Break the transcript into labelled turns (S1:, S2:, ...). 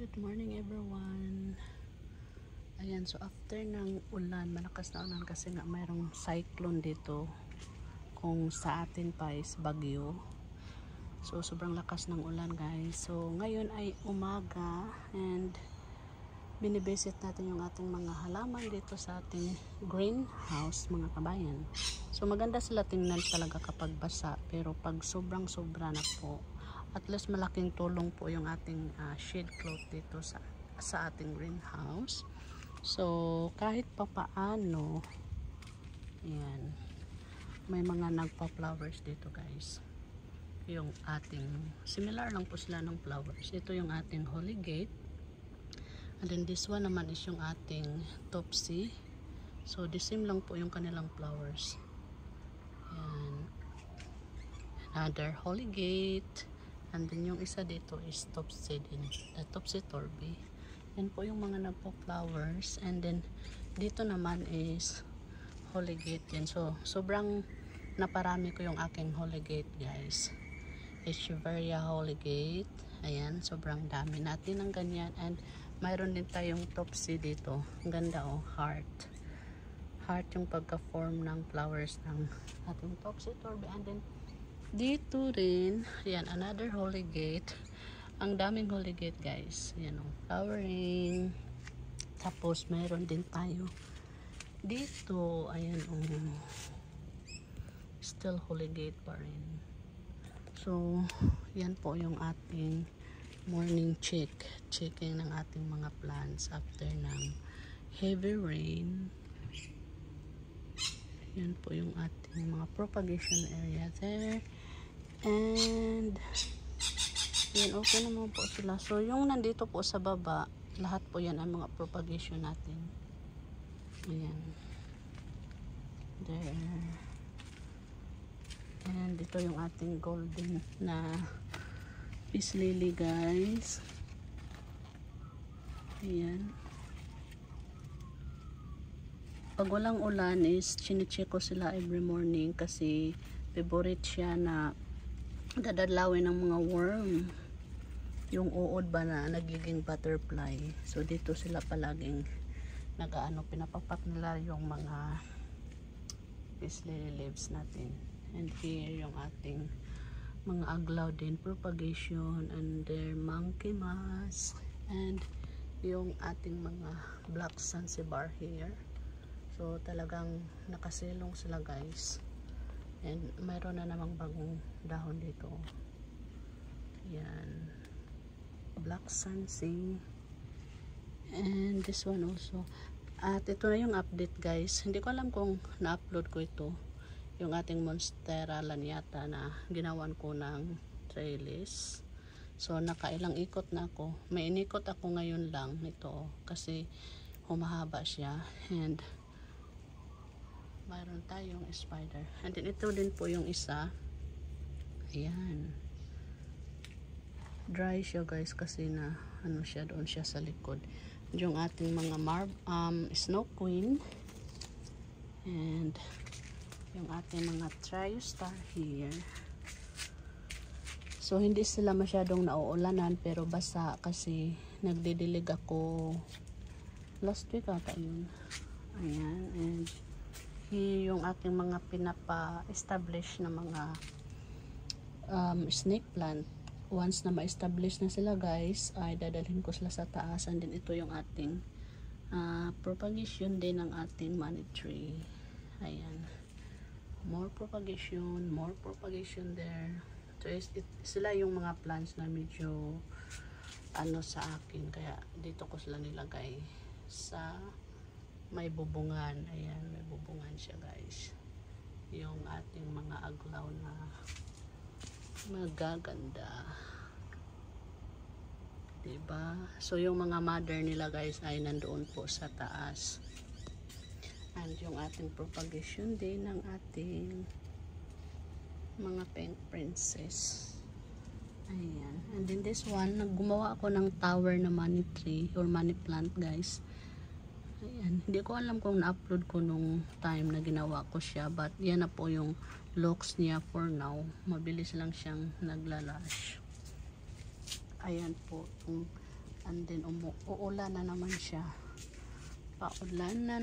S1: Good morning everyone. Ayan, so after ng ulan, malakas na ulan kasi nga mayroong cyclone dito. Kung sa atin pa is bagyo. So sobrang lakas ng ulan guys. So ngayon ay umaga and binibisit natin yung ating mga halaman dito sa ating greenhouse mga kabayan. So maganda sila tingnan talaga kapag basa, pero pag sobrang sobra na po, at least malaking tulong po yung ating shade cloth dito sa ating greenhouse. So kahit pa paano, ayan, may mga nagpa-flowers dito guys. Yung ating, similar lang po sila ng flowers. Ito yung ating Holy Gate. And then this one naman is yung ating Topsy. So the same lang po yung kanilang flowers. Ayan. Another Holy Gate. And then yung isa dito is Topsy din. Topsy Torby. Yan po yung mga nagpo-flowers. And then dito naman is Holy Gate yan. So sobrang naparami ko yung aking Holy Gate guys. Echeverria Holy Gate. Ayan, sobrang dami natin ng ganyan. And mayroon din tayong Topsy dito. Ang ganda oh, heart. Heart yung pagka-form ng flowers ng ating Topsy Torby. And then dito rin, ayan, another Holy Gate. Ang daming Holy Gate guys. Ayan o, flowering. Tapos mayroon din tayo dito, ayan o, still Holy Gate pa rin. So yan po yung ating morning checking ng ating mga plants after ng heavy rain. Yan po yung ating mga propagation area there. And yan, okay naman po sila. So yung nandito po sa baba, lahat po yan ang mga propagation natin. Ayan. There. And dito yung ating golden na peace lily guys. Ayan. Pag walang ulan is chine-check ko sila every morning kasi favorite siya na dadalawin ng mga worm. Yung uod ba na nagiging butterfly. So dito sila palaging nagaano, pinapapak nila yung mga peace lily leaves natin. And here yung ating mga aglaw din, propagation, and their monkey mask, and yung ating mga black Zanzibar here. So talagang nakasilong sila guys. And mayroon na namang bagong dahon dito. Yan. Black Zanzi. And this one also. At ito na yung update guys. Hindi ko alam kung na-upload ko ito. Yung ating Monstera laniata na ginawan ko ng trellis. So nakailang ikot na ako. May inikot ako ngayon lang ito. Kasi humahaba siya. And mayroon tayong spider. And then ito din po yung isa. Ayan. Dry siya guys kasi na ano siya, doon siya sa likod. Yung ating mga snow queen. And yung ating mga triostar here. So hindi sila masyadong nauulanan pero basa kasi nagdidilig ako last week ata yun. Ayan. And yung aking mga pinapa-establish na mga snake plant, once na ma-establish na sila guys, ay dadalhin ko sila sa taas. And then ito yung ating propagation din ng ating money tree. Ayan, more propagation there. So sila yung mga plants na medyo ano sa akin, kaya dito ko sila nilagay sa may bubungan. Ayan, may bubungan siya guys. Yung ating mga aglaw na magaganda. Diba? So yung mga mother nila guys ay nandoon po sa taas. And yung ating propagation din ng ating mga pink princess. Ayan. And then this one, gumawa ako ng tower na money tree or money plant guys. Ayan, hindi ko alam kung na-upload ko nung time na ginawa ko siya, but yan na po yung looks niya for now. Mabilis lang siyang naglalash. Ayan po, yung and then uulan na naman siya. Paulan na